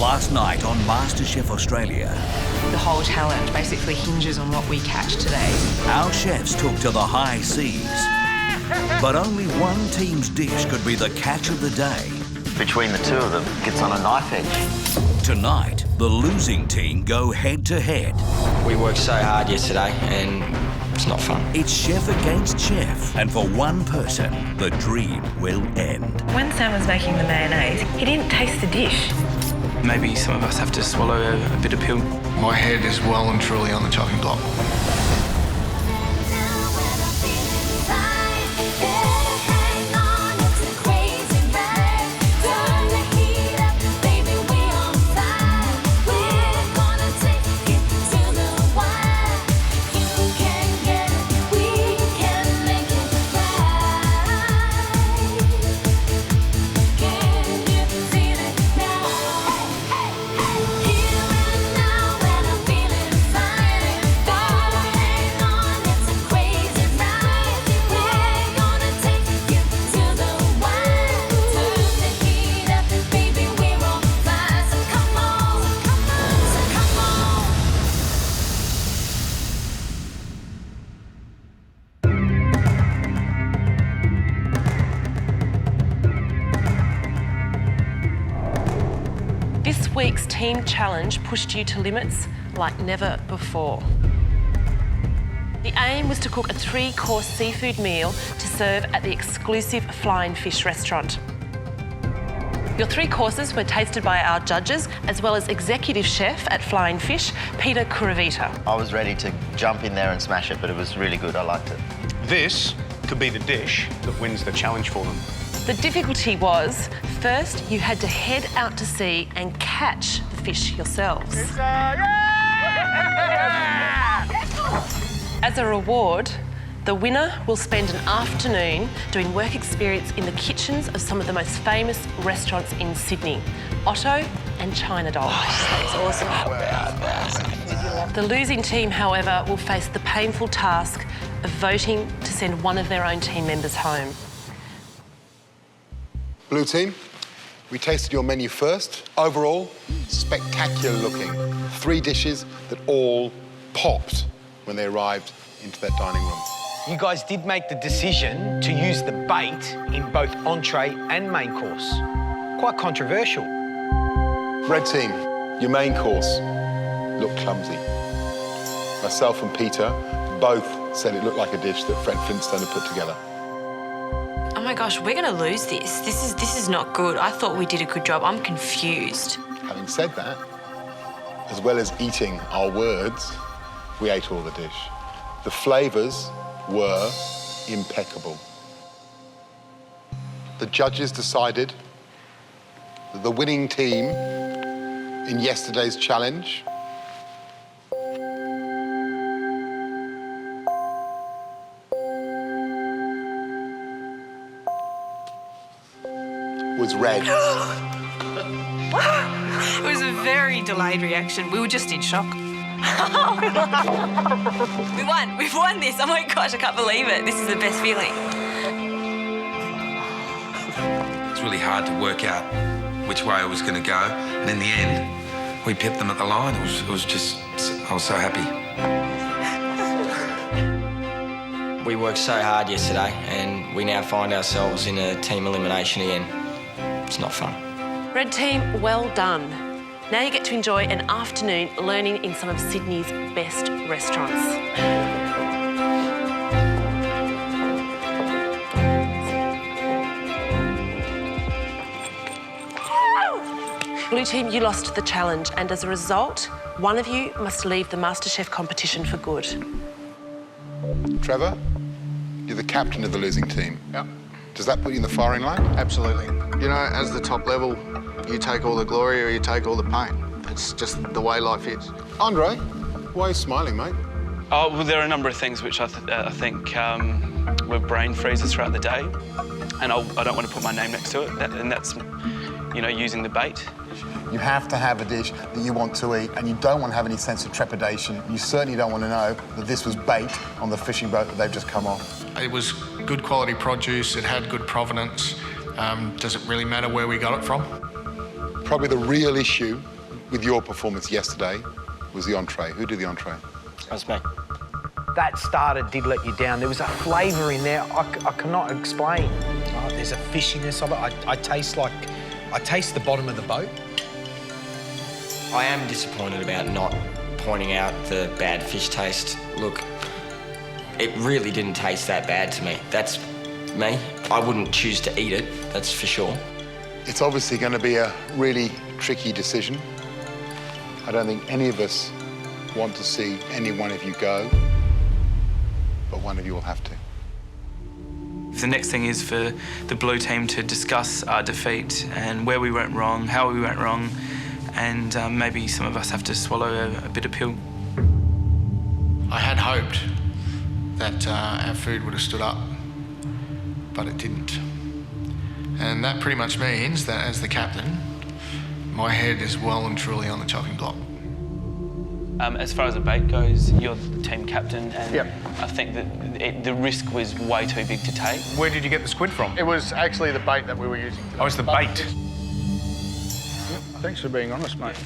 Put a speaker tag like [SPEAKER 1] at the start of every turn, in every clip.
[SPEAKER 1] Last night on MasterChef Australia.
[SPEAKER 2] The whole challenge basically hinges on what we catch today.
[SPEAKER 1] Our chefs took to the high seas. But only one team's dish could be the catch of the day.
[SPEAKER 3] Between the two of them, gets on a knife edge.
[SPEAKER 1] Tonight, the losing team go head-to-head.
[SPEAKER 4] We worked so hard yesterday and it's not fun.
[SPEAKER 1] It's chef against chef, and for one person, the dream will end.
[SPEAKER 5] When Sam was making the mayonnaise, he didn't taste the dish.
[SPEAKER 6] Maybe some of us have to swallow a bitter pill.
[SPEAKER 7] My head is well and truly on the chopping block.
[SPEAKER 8] This week's team challenge pushed you to limits like never before. The aim was to cook a 3-course seafood meal to serve at the exclusive Flying Fish restaurant. Your 3 courses were tasted by our judges, as well as executive chef at Flying Fish, Peter Kuravita.
[SPEAKER 3] I was ready to jump in there and smash it, but it was really good. I liked it.
[SPEAKER 9] This could be the dish that wins the challenge for them.
[SPEAKER 8] The difficulty was, first you had to head out to sea and catch the fish yourselves. As a reward, the winner will spend an afternoon doing work experience in the kitchens of some of the most famous restaurants in Sydney, Otto and China Doll.
[SPEAKER 2] That's awesome.
[SPEAKER 8] The losing team, however, will face the painful task of voting to send one of their own team members home.
[SPEAKER 10] Blue team, we tasted your menu first. Overall, spectacular looking. 3 dishes that all popped when they arrived into that dining room.
[SPEAKER 11] You guys did make the decision to use the bait in both entree and main course. Quite controversial.
[SPEAKER 10] Red team, your main course looked clumsy. Myself and Peter both said it looked like a dish that Fred Flintstone had put together.
[SPEAKER 5] Oh my gosh, we're gonna lose this. This is not good. I thought we did a good job. I'm confused.
[SPEAKER 10] Having said that, as well as eating our words, we ate all the dish. The flavours were impeccable. The judges decided that the winning team in yesterday's challenge was red.
[SPEAKER 5] It was a very delayed reaction. We were just in shock. We won. We've won this. Oh my gosh, I can't believe it. This is the best feeling.
[SPEAKER 12] It's really hard to work out which way I was going to go. And in the end, we pipped them at the line. It was just, I was so happy.
[SPEAKER 4] We worked so hard yesterday and we now find ourselves in a team elimination again. It's not fun.
[SPEAKER 8] Red team, well done. Now you get to enjoy an afternoon learning in some of Sydney's best restaurants. Blue team, you lost the challenge, and as a result, one of you must leave the MasterChef competition for good.
[SPEAKER 10] Trevor, you're the captain of the losing team.
[SPEAKER 7] Yep.
[SPEAKER 10] Does that put you in the firing line?
[SPEAKER 7] Absolutely. You know, as the top level, you take all the glory or you take all the pain. It's just the way life is.
[SPEAKER 10] Andre, why are you smiling, mate?
[SPEAKER 6] Oh, well, there are a number of things which I think were brain freezers throughout the day, and I don't want to put my name next to it, and that's, you know, using the bait.
[SPEAKER 13] You have to have a dish that you want to eat, and you don't want to have any sense of trepidation. You certainly don't want to know that this was bait on the fishing boat that they've just come off.
[SPEAKER 7] It was good quality produce, it had good provenance. Does it really matter where we got it from?
[SPEAKER 10] Probably the real issue with your performance yesterday was the entree. Who did the entree?
[SPEAKER 4] That's me.
[SPEAKER 11] That starter did let you down. There was a flavour in there I cannot explain. Oh, there's a fishiness of it. I taste the bottom of the boat.
[SPEAKER 4] I am disappointed about not pointing out the bad fish taste. Look, it really didn't taste that bad to me. That's me. I wouldn't choose to eat it, that's for sure.
[SPEAKER 10] It's obviously going to be a really tricky decision. I don't think any of us want to see any one of you go, but one of you will have to.
[SPEAKER 6] The next thing is for the blue team to discuss our defeat and where we went wrong, how we went wrong, and maybe some of us have to swallow a bitter pill.
[SPEAKER 14] I had hoped that our food would have stood up, but it didn't. And that pretty much means that as the captain, my head is well and truly on the chopping block.
[SPEAKER 6] As far as the bait goes, you're the team captain, and I think that the risk was way too big to take.
[SPEAKER 9] Where did you get the squid from?
[SPEAKER 7] It was actually the bait that we were using today.
[SPEAKER 9] Oh, it's the bait.
[SPEAKER 7] Thanks for being honest, mate.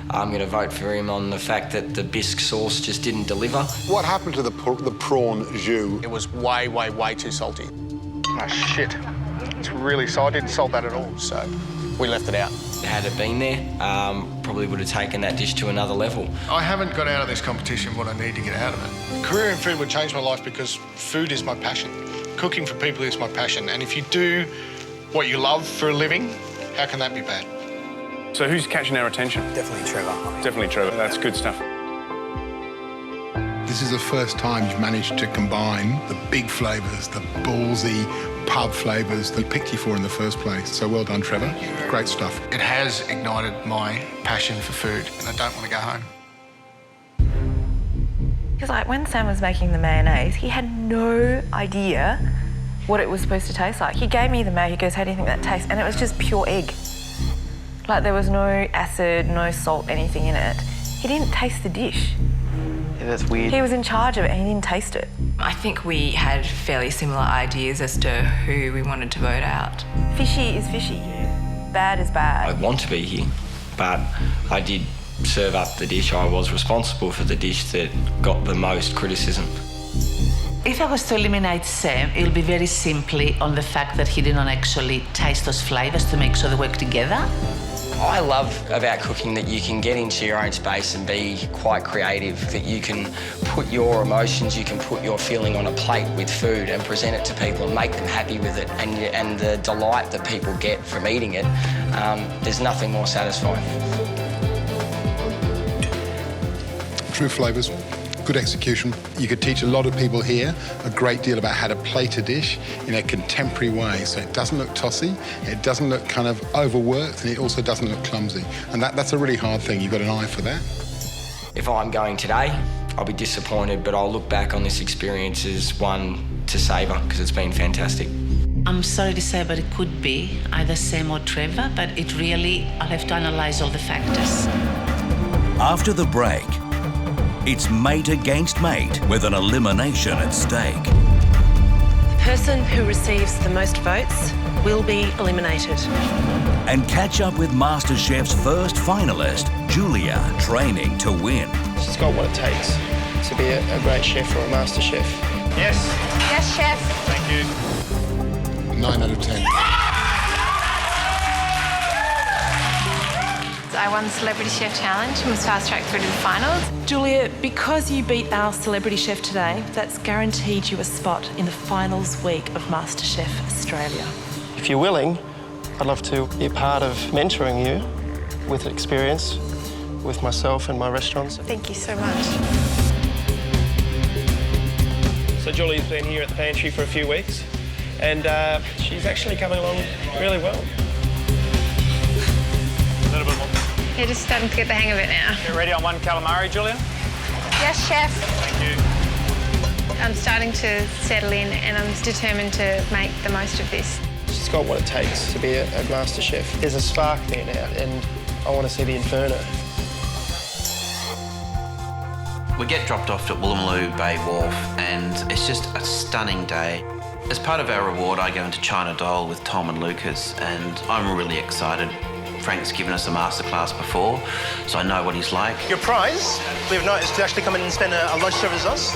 [SPEAKER 4] I'm going to vote for him on the fact that the bisque sauce just didn't deliver.
[SPEAKER 10] What happened to the prawn jus?
[SPEAKER 7] It was way, way, way too salty. Oh, shit. It's really salty. I didn't salt that at all, so we left it out.
[SPEAKER 4] Had it been there, probably would have taken that dish to another level.
[SPEAKER 14] I haven't got out of this competition what I need to get out of it.
[SPEAKER 15] Career in food would change my life because food is my passion. Cooking for people is my passion. And if you do what you love for a living, how can that be bad?
[SPEAKER 9] So who's catching our attention?
[SPEAKER 11] Definitely Trevor.
[SPEAKER 9] Definitely Trevor. That's good stuff.
[SPEAKER 10] This is the first time you've managed to combine the big flavours, the ballsy pub flavours that picked you for in the first place. So well done, Trevor. Great stuff.
[SPEAKER 14] It has ignited my passion for food, and I don't want to go home.
[SPEAKER 2] Because like when Sam was making the mayonnaise, he had no idea what it was supposed to taste like. He gave me the mayo, he goes, how do you think that tastes? And it was just pure egg. Like there was no acid, no salt, anything in it. He didn't taste the dish.
[SPEAKER 3] Yeah, that's weird.
[SPEAKER 2] He was in charge of it and he didn't taste it.
[SPEAKER 5] I think we had fairly similar ideas as to who we wanted to vote out.
[SPEAKER 2] Fishy is fishy. Bad is bad.
[SPEAKER 4] I want to be here, but I did serve up the dish. I was responsible for the dish that got the most criticism.
[SPEAKER 16] If I was to eliminate Sam, it'll be very simply on the fact that he didn't actually taste those flavours to make sure they work together.
[SPEAKER 4] I love about cooking that you can get into your own space and be quite creative, that you can put your emotions, you can put your feeling on a plate with food and present it to people and make them happy with it, and the delight that people get from eating it, there's nothing more satisfying.
[SPEAKER 10] True flavours, good execution. You could teach a lot of people here a great deal about how to plate a dish in a contemporary way, so it doesn't look tossy, it doesn't look kind of overworked, and it also doesn't look clumsy. And that's a really hard thing. You've got an eye for that.
[SPEAKER 4] If I'm going today, I'll be disappointed, but I'll look back on this experience as one to savour, because it's been fantastic.
[SPEAKER 16] I'm sorry to say, but it could be either Sam or Trevor, but it really, I'll have to analyse all the factors.
[SPEAKER 1] After the break, it's mate against mate with an elimination at stake.
[SPEAKER 8] The person who receives the most votes will be eliminated.
[SPEAKER 1] And catch up with MasterChef's first finalist, Julia, training to win.
[SPEAKER 17] She's got what it takes to be a great chef or a master chef.
[SPEAKER 9] Yes.
[SPEAKER 5] Yes, chef.
[SPEAKER 9] Thank you.
[SPEAKER 10] 9 out of 10.
[SPEAKER 5] I won the Celebrity Chef Challenge and was fast-tracked through to the finals.
[SPEAKER 8] Julia, because you beat our celebrity chef today, that's guaranteed you a spot in the finals week of MasterChef Australia.
[SPEAKER 17] If you're willing, I'd love to be a part of mentoring you with experience with myself and my restaurants.
[SPEAKER 2] Thank you so much.
[SPEAKER 17] So Julie's been here at the pantry for a few weeks, and she's actually coming along really well.
[SPEAKER 9] A little bit more.
[SPEAKER 5] You're just starting to get the hang of it now.
[SPEAKER 9] You ready on one calamari, Julia?
[SPEAKER 5] Yes, chef.
[SPEAKER 9] Thank you.
[SPEAKER 5] I'm starting to settle in and I'm determined to make the most of this.
[SPEAKER 17] She's got what it takes to be a master chef. There's a spark there now, and I want to see the inferno.
[SPEAKER 18] We get dropped off at Woolloomooloo Bay Wharf, and it's just a stunning day. As part of our reward, I go into China Dole with Tom and Lucas, and I'm really excited Frank's given us a masterclass before, so I know what he's like.
[SPEAKER 19] Your prize, believe it or not, is to actually come in and spend a lunch service with us.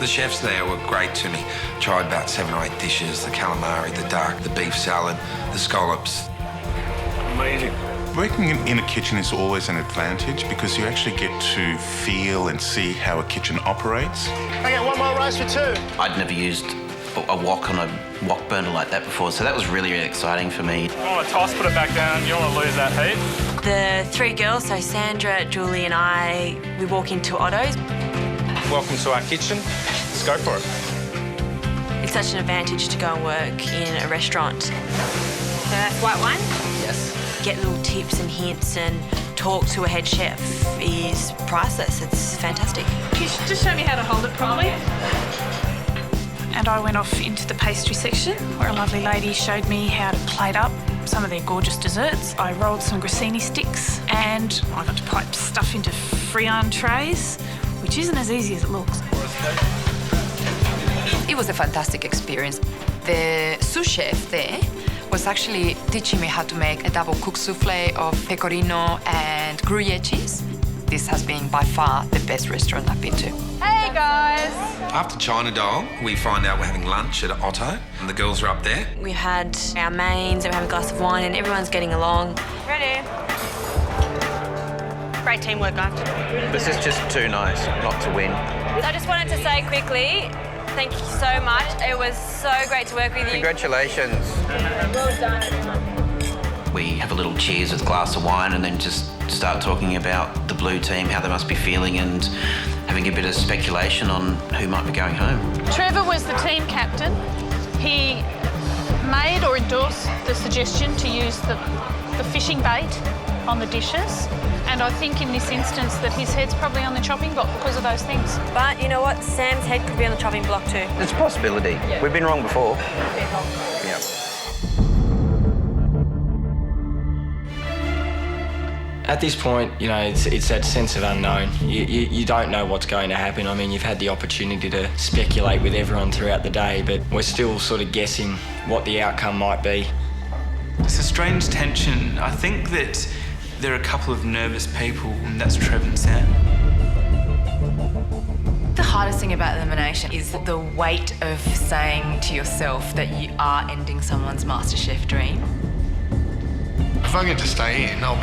[SPEAKER 12] The chefs there were great to me. Tried about 7 or 8 dishes, the calamari, the duck, the beef salad, the scallops.
[SPEAKER 15] Amazing.
[SPEAKER 20] Working in a kitchen is always an advantage because you actually get to feel and see how a kitchen operates.
[SPEAKER 19] I get 1 more rice for 2.
[SPEAKER 18] I'd never used a wok on a wok burner like that before, so that was really, really exciting for me.
[SPEAKER 6] I want to toss, put it back down. You don't want to lose that heat.
[SPEAKER 5] The 3 girls, so Sandra, Julie and I, we walk into Otto's.
[SPEAKER 15] Welcome to our kitchen. Let's go for it.
[SPEAKER 5] It's such an advantage to go and work in a restaurant. So that's white wine?
[SPEAKER 4] Yes.
[SPEAKER 5] Get little tips and hints and talk to a head chef is priceless. It's fantastic.
[SPEAKER 21] Can you just show me how to hold it properly? And I went off into the pastry section where a lovely lady showed me how to plate up some of their gorgeous desserts. I rolled some grissini sticks and I got to pipe stuff into friand trays, which isn't as easy as it looks.
[SPEAKER 22] It was a fantastic experience. The sous chef there was actually teaching me how to make a double cooked souffle of pecorino and Gruyere cheese. This has been by far the best restaurant I've been to.
[SPEAKER 21] Hey guys!
[SPEAKER 12] After China Doll, we find out we're having lunch at Otto, and the girls are up there.
[SPEAKER 5] We had our mains and we have a glass of wine and everyone's getting along.
[SPEAKER 21] Ready? Great teamwork, guys.
[SPEAKER 3] This is just too nice not to win.
[SPEAKER 21] I just wanted to say quickly, thank you so much. It was so great to work with you.
[SPEAKER 3] Congratulations.
[SPEAKER 21] Well done, everyone.
[SPEAKER 18] We have a little cheers with a glass of wine and then just start talking about the blue team, how they must be feeling, and having a bit of speculation on who might be going home.
[SPEAKER 21] Trevor was the team captain. He made or endorsed the suggestion to use the fishing bait on the dishes. And I think in this instance that his head's probably on the chopping block because of those things.
[SPEAKER 5] But you know what? Sam's head could be on the chopping block too.
[SPEAKER 3] It's a possibility. Yeah. We've been wrong before. Yeah.
[SPEAKER 4] At this point, you know, it's that sense of unknown. You don't know what's going to happen. I mean, you've had the opportunity to speculate with everyone throughout the day, but we're still sort of guessing what the outcome might be.
[SPEAKER 6] It's a strange tension. I think that there are a couple of nervous people, and that's Trevor and Sam.
[SPEAKER 2] The hardest thing about elimination is the weight of saying to yourself that you are ending someone's MasterChef dream.
[SPEAKER 14] If I get to stay in, I'll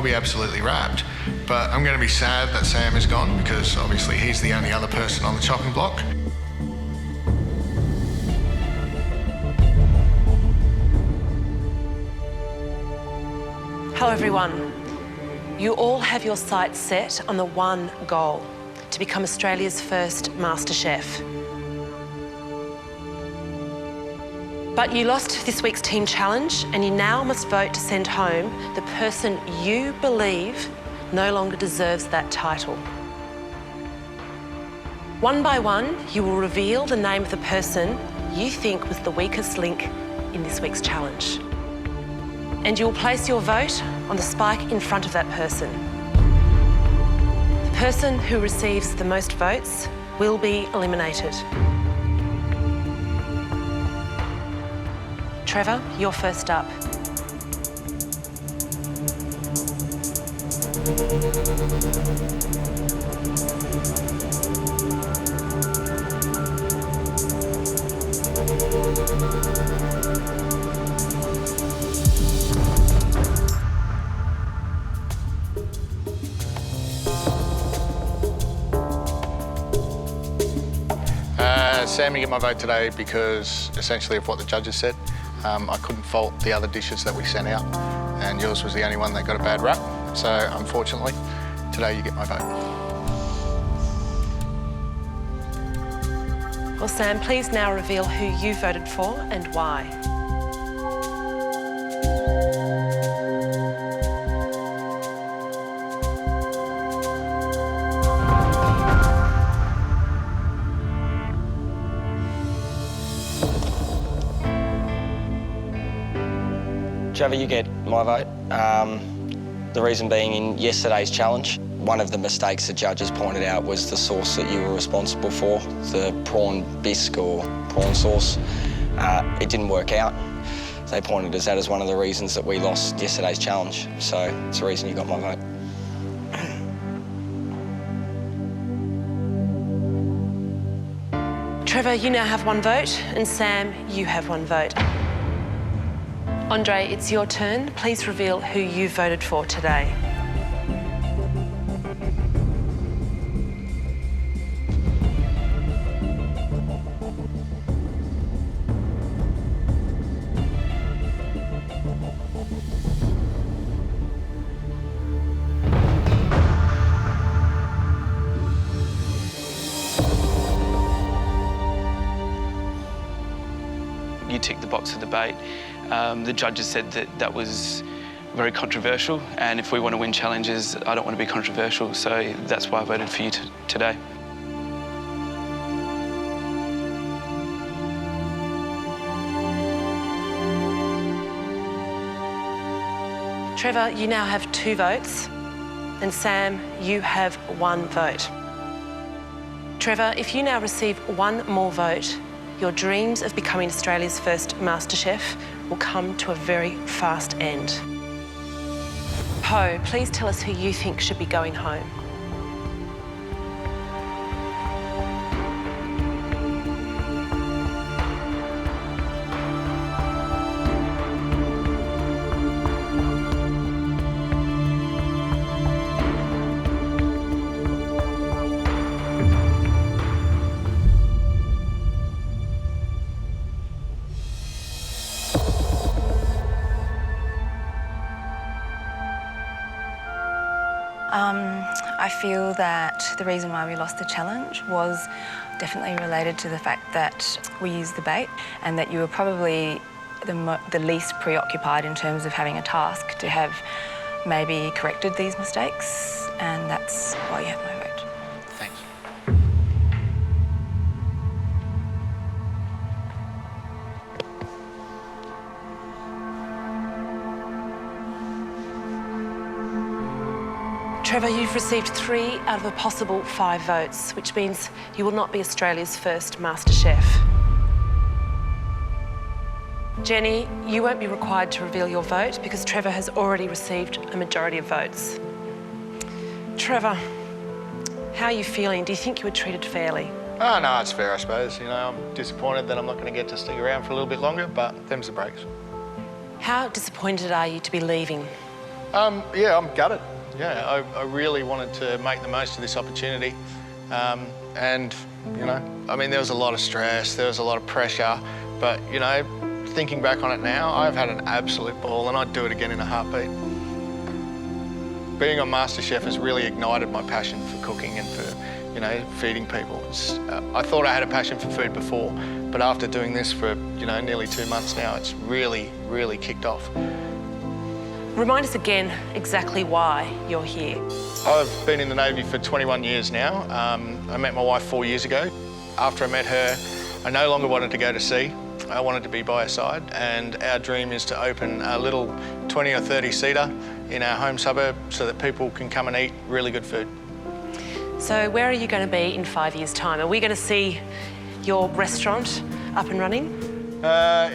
[SPEAKER 14] be absolutely wrapped. But I'm going to be sad that Sam is gone because obviously he's the only other person on the chopping block.
[SPEAKER 8] Hello everyone. You all have your sights set on the one goal, to become Australia's first MasterChef. But you lost this week's team challenge and you now must vote to send home the person you believe no longer deserves that title. One by one, you will reveal the name of the person you think was the weakest link in this week's challenge. And you will place your vote on the spike in front of that person. The person who receives the most votes will be eliminated. Trevor, you're first up.
[SPEAKER 15] Sam, you get my vote today because essentially of what the judges said. I couldn't fault the other dishes that we sent out, and yours was the only one that got a bad rap. So unfortunately, today you get my vote.
[SPEAKER 8] Well, Sam, please now reveal who you voted for and why.
[SPEAKER 4] Trevor, you get my vote. The reason being, in yesterday's challenge, one of the mistakes the judges pointed out was the sauce that you were responsible for, the prawn bisque or prawn sauce. It didn't work out. They pointed us out as one of the reasons that we lost yesterday's challenge. So it's the reason you got my vote.
[SPEAKER 8] Trevor, you now have 1 vote, and Sam, you have 1 vote. Andre, it's your turn. Please reveal who you voted for today.
[SPEAKER 6] You ticked the box for the bait. The judges said that that was very controversial, and if we want to win challenges, I don't want to be controversial, so that's why I voted for you today.
[SPEAKER 8] Trevor, you now have 2 votes, and Sam, you have 1 vote. Trevor, if you now receive 1 more vote, your dreams of becoming Australia's first MasterChef will come to a very fast end. Poe, please tell us who you think should be going home.
[SPEAKER 2] I feel that the reason why we lost the challenge was definitely related to the fact that we used the bait and that you were probably the least preoccupied in terms of having a task to have maybe corrected these mistakes, and that's why you have my vote.
[SPEAKER 14] Thanks.
[SPEAKER 8] Trevor, you've received 3 out of a possible 5 votes, which means you will not be Australia's first MasterChef. Jenny, you won't be required to reveal your vote because Trevor has already received a majority of votes. Trevor, how are you feeling? Do you think you were treated fairly?
[SPEAKER 15] Oh, no, it's fair, I suppose. You know, I'm disappointed that I'm not going to get to stick around for a little bit longer, but them's the breaks.
[SPEAKER 8] How disappointed are you to be leaving?
[SPEAKER 15] Yeah, I'm gutted. Yeah, I really wanted to make the most of this opportunity. And, you know, I mean, there was a lot of stress, there was a lot of pressure, but, you know, thinking back on it now, I've had an absolute ball and I'd do it again in a heartbeat. Being on MasterChef has really ignited my passion for cooking and for, you know, feeding people. I thought I had a passion for food before, but after doing this for, you know, nearly 2 months now, it's really, really kicked off.
[SPEAKER 8] Remind us again exactly why you're here.
[SPEAKER 15] I've been in the Navy for 21 years now. I met my wife 4 years ago. After I met her, I no longer wanted to go to sea. I wanted to be by her side, and our dream is to open a little 20 or 30 seater in our home suburb so that people can come and eat really good food.
[SPEAKER 8] So where are you going to be in 5 years' time? Are we going to see your restaurant up and running?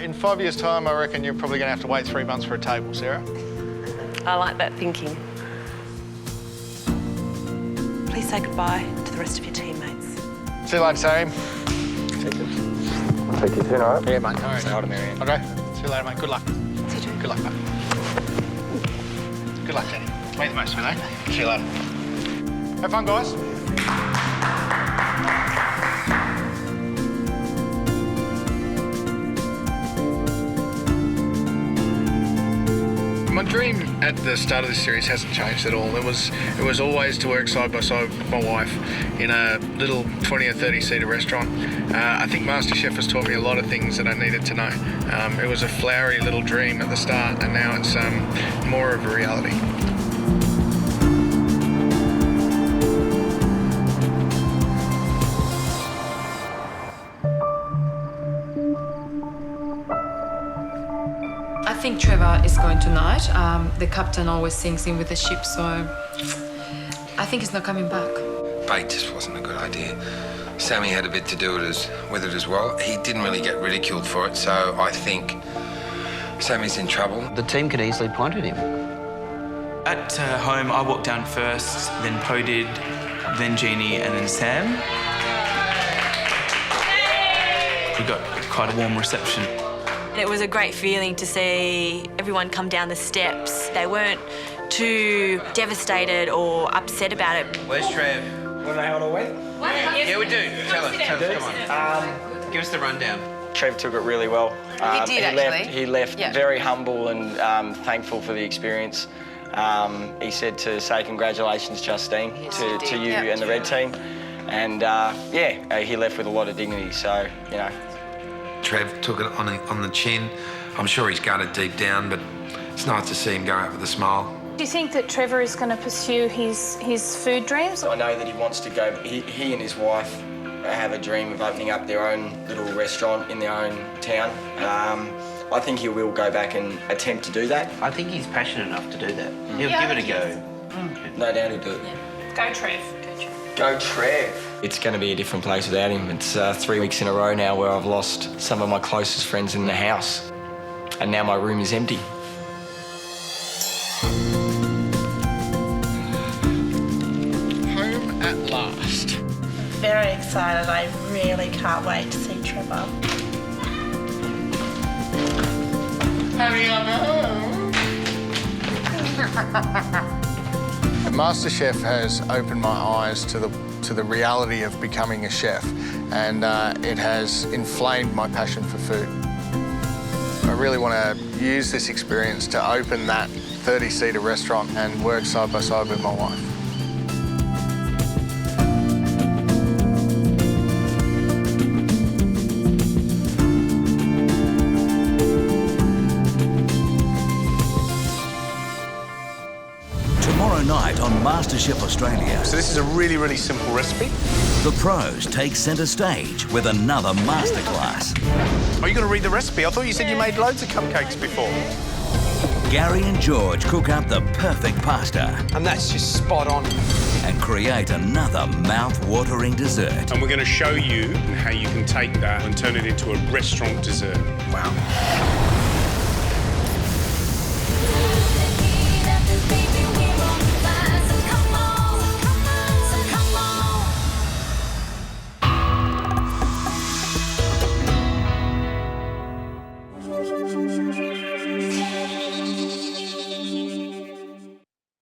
[SPEAKER 15] In 5 years' time, I reckon you're probably going to have to wait 3 months for a table, Sarah.
[SPEAKER 8] I like that thinking. Please say goodbye to the rest of your teammates.
[SPEAKER 15] See you later, Sam.
[SPEAKER 17] I'll take you soon, all right?
[SPEAKER 15] Yeah, mate. No worries.
[SPEAKER 4] Say hi to Marianne.
[SPEAKER 15] Okay. See you later, mate. Good luck.
[SPEAKER 8] See you, Drew.
[SPEAKER 15] Good luck, mate. Good luck, Jenny. Make the most of it, eh? See you later. Have fun, guys. My dream at the start of this series hasn't changed at all. It was always to work side by side with my wife in a little 20 or 30 seater restaurant. I think MasterChef has taught me a lot of things that I needed to know. It was a flowery little dream at the start, and now it's more of a reality.
[SPEAKER 22] I think Trevor is going tonight. The captain always sinks in with the ship, so I think he's not coming back.
[SPEAKER 12] Bait just wasn't a good idea. Sammy had a bit to do with it as well. He didn't really get ridiculed for it, so I think Sammy's in trouble.
[SPEAKER 18] The team could easily point at him.
[SPEAKER 6] At home, I walked down first, then Poe did, then Jeannie, and then Sam. We got quite a warm reception.
[SPEAKER 5] It was a great feeling to see everyone come down the steps. They weren't too devastated or upset about it.
[SPEAKER 7] Where's Trev? Want to know how it all went? Yeah, we do. Tell us, come on. Give us the rundown.
[SPEAKER 4] Trev took it really well.
[SPEAKER 22] He did, actually.
[SPEAKER 4] He left
[SPEAKER 22] Yeah.
[SPEAKER 4] very humble and thankful for the experience. He said to say congratulations, Justine, to you and the red team. And he left with a lot of dignity, so, you know.
[SPEAKER 12] Trev took it on the chin. I'm sure he's gutted deep down, but it's nice to see him go out with a smile.
[SPEAKER 21] Do you think that Trevor is going to pursue his food dreams?
[SPEAKER 4] I know that he wants to go. He and his wife have a dream of opening up their own little restaurant in their own town. I think he will go back and attempt to do that.
[SPEAKER 18] I think he's passionate enough to do that. He'll give it a go.
[SPEAKER 4] No doubt he'll do it.
[SPEAKER 21] Go Trev.
[SPEAKER 4] Go Trev. It's going to be a different place without him. It's 3 weeks in a row now where I've lost some of my closest friends in the house. And now my room is empty.
[SPEAKER 14] Home at last.
[SPEAKER 13] Very excited. I really can't wait to see Trevor.
[SPEAKER 15] MasterChef has opened my eyes to the reality of becoming a chef, and it has inflamed my passion for food. I really want to use this experience to open that 30-seater restaurant and work side by side with my wife.
[SPEAKER 1] Tomorrow night on MasterChef Australia.
[SPEAKER 9] So this is a really, really simple recipe.
[SPEAKER 1] The pros take centre stage with another masterclass.
[SPEAKER 9] Are you going to read the recipe? I thought you said you made loads of cupcakes before.
[SPEAKER 1] Gary and George cook up the perfect pasta.
[SPEAKER 11] And that's just spot on.
[SPEAKER 1] And create another mouth-watering dessert.
[SPEAKER 9] And we're going to show you how you can take that and turn it into a restaurant dessert.
[SPEAKER 11] Wow.